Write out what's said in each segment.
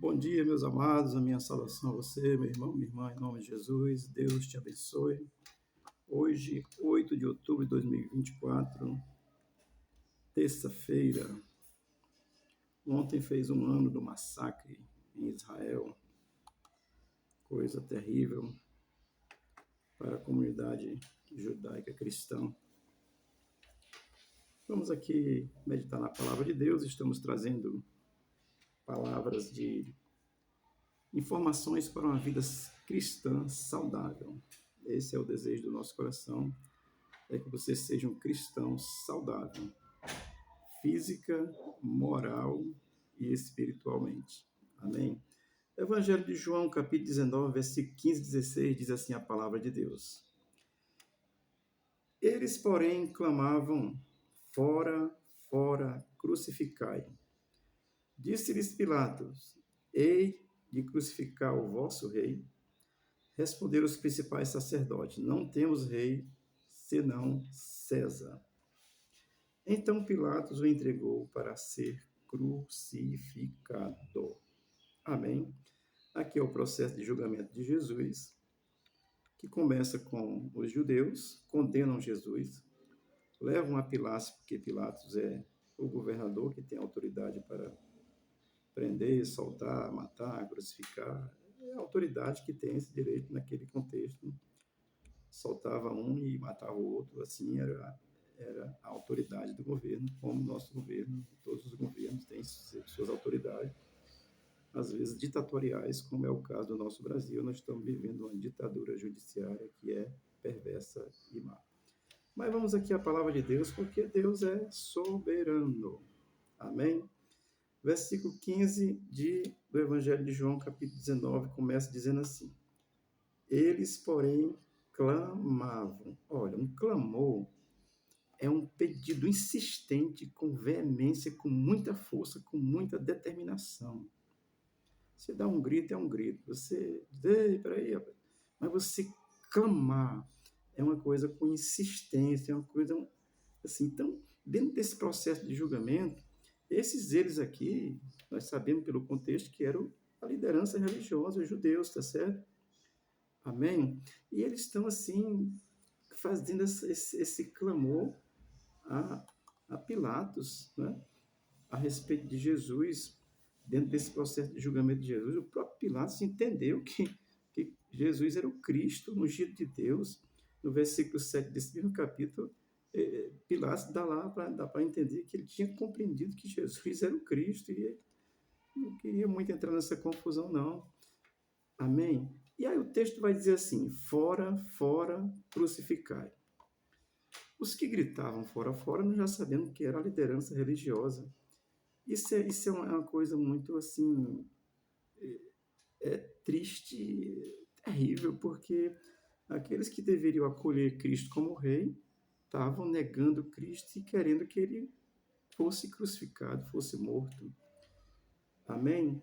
Bom dia, meus amados, a minha saudação a você, meu irmão, minha irmã, em nome de Jesus, Deus te abençoe. Hoje, 8 de outubro de 2024, terça-feira, ontem fez um ano do massacre em Israel, coisa terrível para a comunidade judaica cristã. Vamos aqui meditar na palavra de Deus, estamos trazendo palavras de informações para uma vida cristã saudável. Esse é o desejo do nosso coração, é que você seja um cristão saudável, física, moral e espiritualmente. Amém? Evangelho de João, capítulo 19, versículo 15 e 16, diz assim a palavra de Deus. Eles, porém, clamavam, fora, fora, crucificai. Disse-lhes Pilatos, hei de crucificar o vosso rei? Responderam os principais sacerdotes, não temos rei, senão César. Então Pilatos o entregou para ser crucificado. Amém? Aqui é o processo de julgamento de Jesus, que começa com os judeus, condenam Jesus, levam a Pilatos, porque Pilatos é o governador que tem autoridade para prender, soltar, matar, crucificar. É a autoridade que tem esse direito naquele contexto. Soltava um e matava o outro, assim era a autoridade do governo, como o nosso governo, todos os governos têm suas autoridades, às vezes ditatoriais, como é o caso do nosso Brasil. Nós estamos vivendo uma ditadura judiciária que é perversa e má. Mas vamos aqui à palavra de Deus, porque Deus é soberano. Amém? Versículo 15 do Evangelho de João, capítulo 19, começa dizendo assim: Eles, porém, clamavam. Olha, um clamor é um pedido insistente, com veemência, com muita força, com muita determinação. Você dá um grito, é um grito. Você diz, ei, peraí, rapaz. Mas você clamar é uma coisa com insistência, é uma coisa assim. Então, dentro desse processo de julgamento, eles aqui, nós sabemos pelo contexto que eram a liderança religiosa, os judeus, tá certo? Amém? E eles estão assim, fazendo esse clamor a Pilatos, né? A respeito de Jesus, dentro desse processo de julgamento de Jesus. O próprio Pilatos entendeu que Jesus era o Cristo, o ungido de Deus. No versículo 7 desse mesmo capítulo, Pilatos dá para entender que ele tinha compreendido que Jesus era o Cristo, e ele não queria muito entrar nessa confusão, não. Amém? E aí o texto vai dizer assim: fora, fora, crucificai. Os que gritavam fora, fora, nós já sabemos que era a liderança religiosa. Isso é uma coisa muito, assim, triste, terrível, porque aqueles que deveriam acolher Cristo como rei estavam negando Cristo e querendo que ele fosse crucificado, fosse morto. Amém?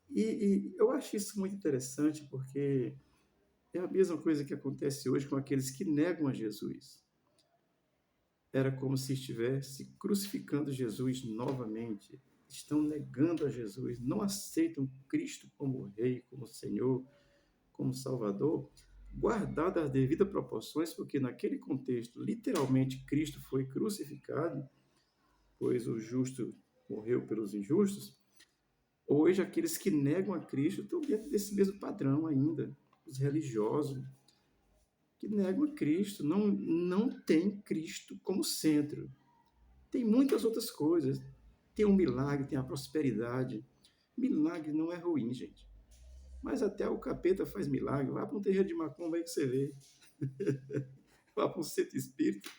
E eu acho isso muito interessante, porque é a mesma coisa que acontece hoje com aqueles que negam a Jesus. Era como se estivesse crucificando Jesus novamente. Estão negando a Jesus, não aceitam Cristo como Rei, como Senhor, como Salvador, guardadas as devidas proporções, porque naquele contexto, literalmente, Cristo foi crucificado, pois o justo morreu pelos injustos. Hoje, aqueles que negam a Cristo estão dentro desse mesmo padrão ainda, os religiosos, que negam a Cristo, não tem Cristo como centro. Tem muitas outras coisas. Tem um milagre, tem a prosperidade. Milagre não é ruim, gente. Mas até o capeta faz milagre. Vá para um terreiro de macumba aí que você vê. Vá para um centro espírita.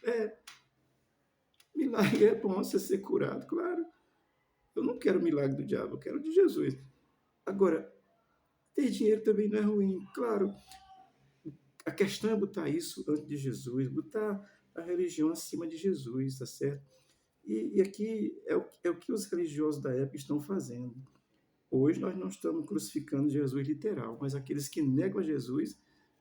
Milagre é bom você ser curado, claro. Eu não quero o milagre do diabo, eu quero o de Jesus. Agora, ter dinheiro também não é ruim. Claro, a questão é botar isso antes de Jesus, botar a religião acima de Jesus, tá certo? E aqui é o que os religiosos da época estão fazendo. Hoje nós não estamos crucificando Jesus literal, mas aqueles que negam a Jesus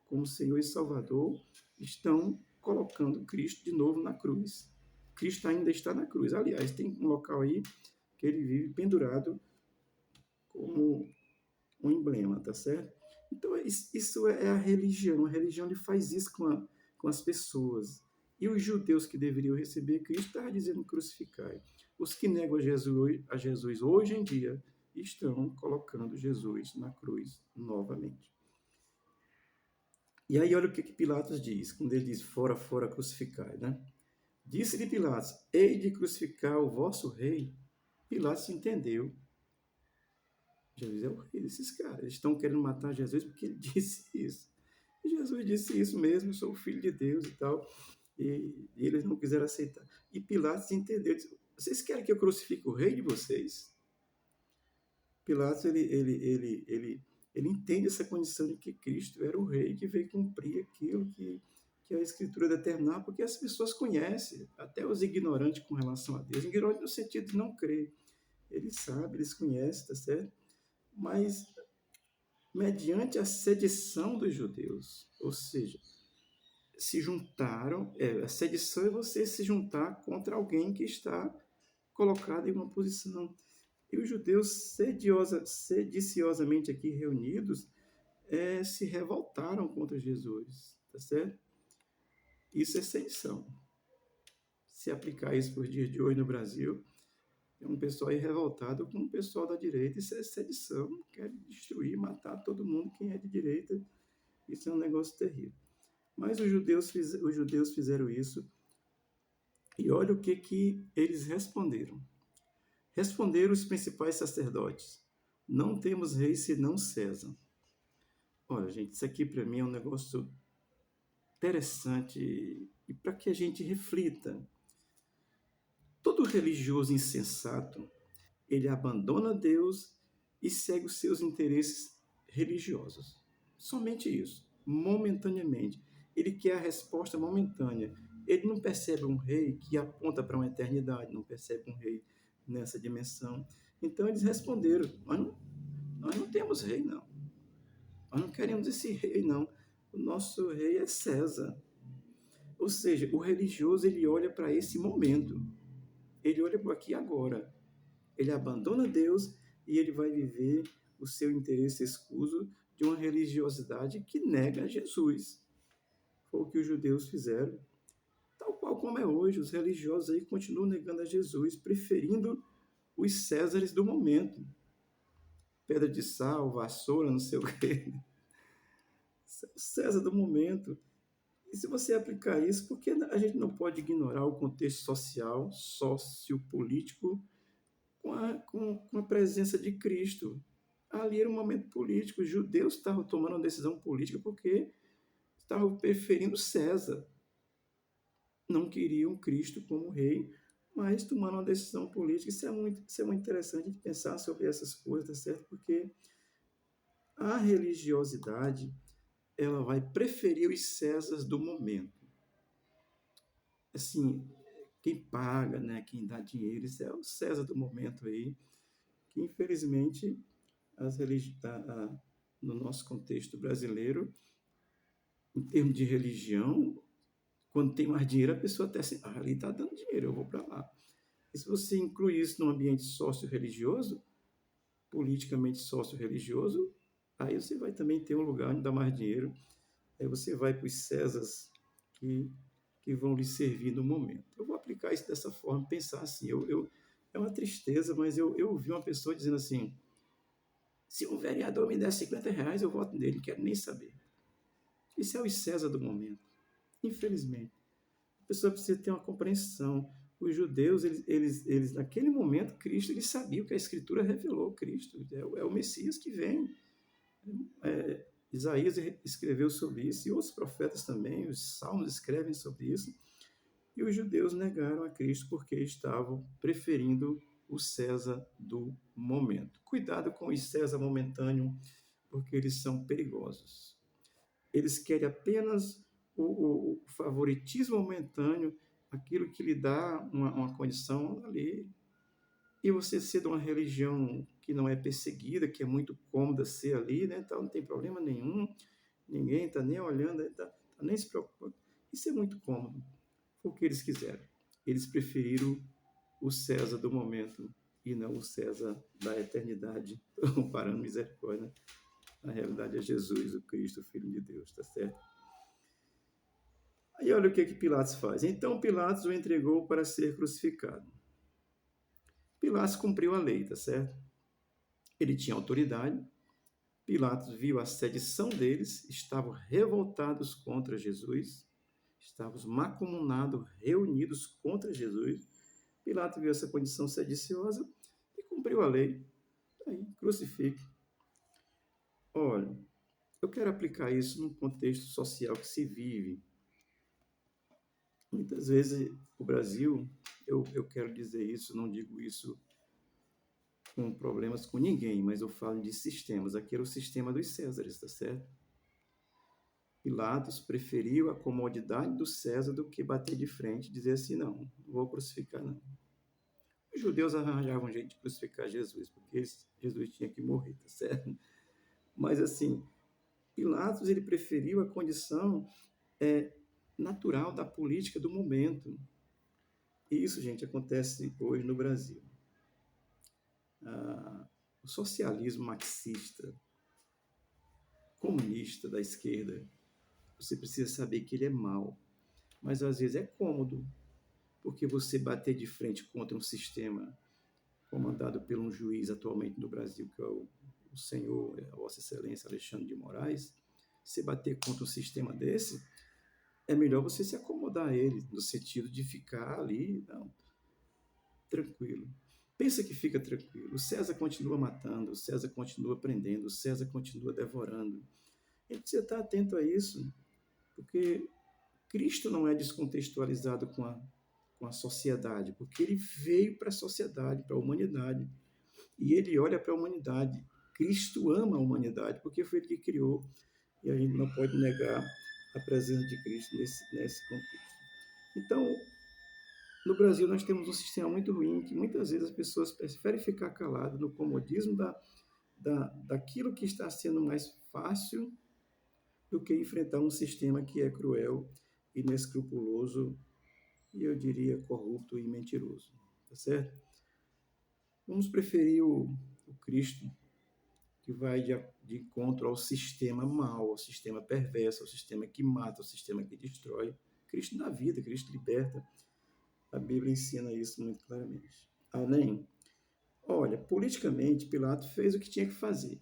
como Senhor e Salvador estão colocando Cristo de novo na cruz. Cristo ainda está na cruz. Aliás, tem um local aí que ele vive pendurado como um emblema, tá certo? Então, isso é a religião. A religião ele faz isso com as pessoas. E os judeus que deveriam receber Cristo estavam dizendo crucificai. Os que negam a Jesus hoje em dia estão colocando Jesus na cruz novamente. E aí olha o que Pilatos diz, quando ele diz fora, fora, crucificai, né? Disse-lhe Pilatos, hei de crucificar o vosso rei. Pilatos entendeu. Jesus é o rei desses caras. Eles estão querendo matar Jesus porque ele disse isso. E Jesus disse isso mesmo, eu sou o filho de Deus e tal. E eles não quiseram aceitar. E Pilatos entendeu. Disse, vocês querem que eu crucifique o rei de vocês? Pilatos, ele entende essa condição de que Cristo era o rei que veio cumprir aquilo que a Escritura determinava, porque as pessoas conhecem, até os ignorantes com relação a Deus. Ignorantes no sentido de não crer. Eles sabem, eles conhecem, tá certo? Mas mediante a sedição dos judeus, ou seja, se juntaram, a sedição é você se juntar contra alguém que está colocado em uma posição. E os judeus sediciosamente aqui reunidos se revoltaram contra Jesus, tá certo? Isso é sedição. Se aplicar isso para os dias de hoje no Brasil, tem um pessoal aí revoltado com o pessoal da direita, isso é sedição, quer destruir, matar todo mundo, quem é de direita, isso é um negócio terrível. Mas os judeus fizeram isso, e olha o que eles responderam. Responderam os principais sacerdotes, não temos rei senão César. Olha, gente, isso aqui para mim é um negócio interessante e para que a gente reflita. Todo religioso insensato, ele abandona Deus e segue os seus interesses religiosos. Somente isso, momentaneamente. Ele quer a resposta momentânea. Ele não percebe um rei que aponta para uma eternidade, não percebe um rei nessa dimensão. Então eles responderam, nós não temos rei, não. Nós não queremos esse rei, não. O nosso rei é César. Ou seja, o religioso ele olha para esse momento. Ele olha para aqui agora. Ele abandona Deus e ele vai viver o seu interesse escuso de uma religiosidade que nega Jesus. Foi o que os judeus fizeram. Tal qual como é hoje, os religiosos aí continuam negando a Jesus, preferindo os Césares do momento. Pedra de sal, vassoura, não sei o quê. César do momento. E se você aplicar isso, por que a gente não pode ignorar o contexto social, sociopolítico, com a presença de Cristo? Ali era um momento político, os judeus estavam tomando uma decisão política porque estavam preferindo César. Não queriam Cristo como rei, mas tomaram uma decisão política. Isso é muito interessante de pensar sobre essas coisas, tá certo? Porque a religiosidade ela vai preferir os Césares do momento. Assim, quem paga, né, quem dá dinheiro, isso é o César do momento aí, que infelizmente no nosso contexto brasileiro, em termos de religião, quando tem mais dinheiro, a pessoa até assim, ali está dando dinheiro, eu vou para lá. E se você inclui isso num ambiente sócio-religioso, politicamente sócio-religioso, aí você vai também ter um lugar onde dá mais dinheiro. Aí você vai para os Césares que vão lhe servir no momento. Eu vou aplicar isso dessa forma, pensar assim. É uma tristeza, mas eu ouvi uma pessoa dizendo assim, se um vereador me der R$50, eu voto nele, não quero nem saber. Isso é o César do momento, infelizmente. A pessoa precisa ter uma compreensão. Os judeus, eles naquele momento, Cristo, eles sabiam que a Escritura revelou Cristo, é o Messias que vem. Isaías escreveu sobre isso, e outros profetas também, os salmos escrevem sobre isso. E os judeus negaram a Cristo porque estavam preferindo o César do momento. Cuidado com o César momentâneo, porque eles são perigosos. Eles querem apenas o favoritismo momentâneo, aquilo que lhe dá uma condição ali. E você ser de uma religião que não é perseguida, que é muito cômoda ser ali, né? Então não tem problema nenhum, ninguém está nem olhando, tá nem se preocupando. Isso é muito cômodo. Foi o que eles quiseram. Eles preferiram o César do momento e não o César da eternidade. Estou comparando misericórdia, né? Na realidade é Jesus, o Cristo, o Filho de Deus, tá certo? Aí olha o que Pilatos faz. Então Pilatos o entregou para ser crucificado. Pilatos cumpriu a lei, tá certo? Ele tinha autoridade. Pilatos viu a sedição deles, estavam revoltados contra Jesus, estavam macunados, reunidos contra Jesus. Pilatos viu essa condição sediciosa e cumpriu a lei. Aí, crucifique. Olha, eu quero aplicar isso num contexto social que se vive. Muitas vezes o Brasil, eu quero dizer isso, não digo isso com problemas com ninguém, mas eu falo de sistemas. Aqui era o sistema dos Césares, tá certo? Pilatos preferiu a comodidade do César do que bater de frente e dizer assim, não vou crucificar não. Os judeus arranjavam um jeito de crucificar Jesus, porque Jesus tinha que morrer, tá certo? Mas assim, Pilatos ele preferiu a condição natural da política do momento. E isso, gente, acontece hoje no Brasil. O socialismo marxista, comunista da esquerda, você precisa saber que ele é mau. Mas às vezes é cômodo, porque você bater de frente contra um sistema comandado por um juiz atualmente no Brasil, que é o senhor, a Vossa Excelência Alexandre de Moraes, você bater contra um sistema desse, é melhor você se acomodar a ele, no sentido de ficar ali, não, tranquilo. Pensa que fica tranquilo. O César continua matando, o César continua prendendo, o César continua devorando. A gente precisa estar atento a isso, porque Cristo não é descontextualizado com a sociedade, porque ele veio para a sociedade, para a humanidade. E ele olha para a humanidade. Cristo ama a humanidade, porque foi ele que criou. E a gente não pode negar a presença de Cristo nesse contexto. Então, no Brasil, nós temos um sistema muito ruim, que muitas vezes as pessoas preferem ficar caladas no comodismo daquilo que está sendo mais fácil do que enfrentar um sistema que é cruel, inescrupuloso e, eu diria, corrupto e mentiroso. Tá certo? Vamos preferir o Cristo, que vai de encontro ao sistema mau, ao sistema perverso, ao sistema que mata, ao sistema que destrói. Cristo dá vida, Cristo liberta. A Bíblia ensina isso muito claramente. Amém? Olha, politicamente, Pilatos fez o que tinha que fazer.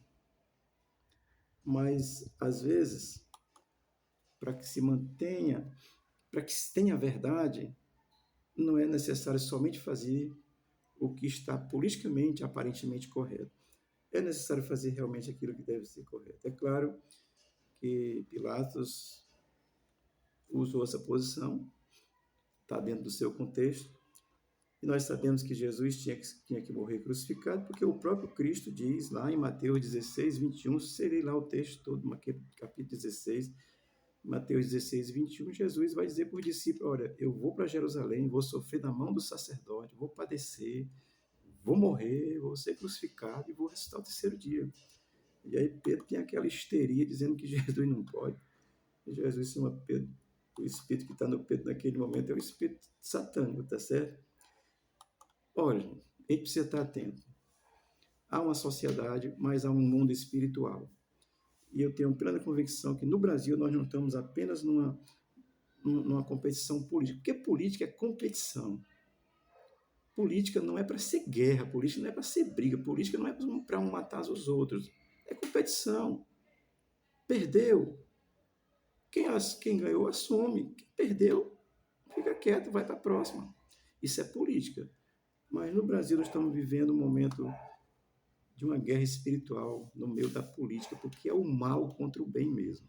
Mas, às vezes, para que se mantenha, para que se tenha a verdade, não é necessário somente fazer o que está politicamente, aparentemente correto. É necessário fazer realmente aquilo que deve ser correto. É claro que Pilatos usou essa posição, está dentro do seu contexto, e nós sabemos que Jesus tinha que morrer crucificado, porque o próprio Cristo diz lá em Mateus 16, 21, serei lá o texto todo, capítulo 16, Mateus 16, 21, Jesus vai dizer para os discípulos, olha, eu vou para Jerusalém, vou sofrer na mão do sacerdote, vou padecer, vou morrer, vou ser crucificado e vou ressuscitar o terceiro dia. E aí Pedro tem aquela histeria dizendo que Jesus não pode. E Jesus chama Pedro, o espírito que está no Pedro naquele momento é o espírito satânico, tá certo? Olha, a gente precisa estar atento. Há uma sociedade, mas há um mundo espiritual. E eu tenho plena convicção que no Brasil nós não estamos apenas numa competição política, porque política é competição. Política não é para ser guerra, política não é para ser briga, política não é para um matar os outros. É competição. Perdeu. Quem ganhou, assume. Quem perdeu, fica quieto, vai para a próxima. Isso é política. Mas no Brasil nós estamos vivendo um momento de uma guerra espiritual no meio da política, porque é o mal contra o bem mesmo.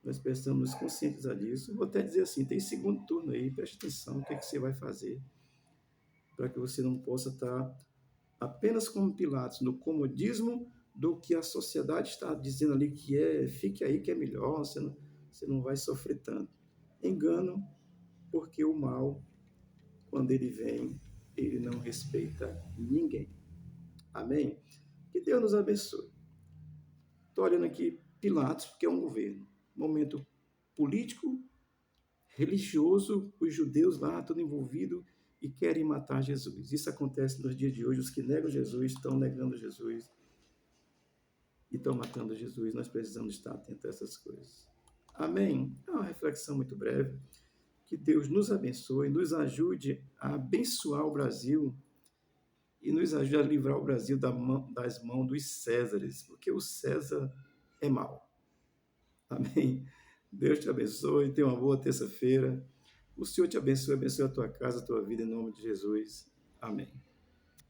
Nós precisamos nos conscientizar disso. Vou até dizer assim, tem segundo turno aí, preste atenção, o que, é que você vai fazer para que você não possa estar apenas como Pilatos, no comodismo do que a sociedade está dizendo ali que fique aí que é melhor, você não vai sofrer tanto. Engano, porque o mal, quando ele vem, ele não respeita ninguém. Amém? Que Deus nos abençoe. Estou olhando aqui Pilatos, porque é um governo. Momento político, religioso, os judeus lá, tudo envolvido, e querem matar Jesus. Isso acontece nos dias de hoje. Os que negam Jesus estão negando Jesus e estão matando Jesus. Nós precisamos estar atentos a essas coisas. Amém? É uma reflexão muito breve. Que Deus nos abençoe, nos ajude a abençoar o Brasil e nos ajude a livrar o Brasil das mãos dos Césares, porque o César é mau. Amém? Deus te abençoe, tenha uma boa terça-feira. O Senhor te abençoe, abençoe a tua casa, a tua vida, em nome de Jesus. Amém.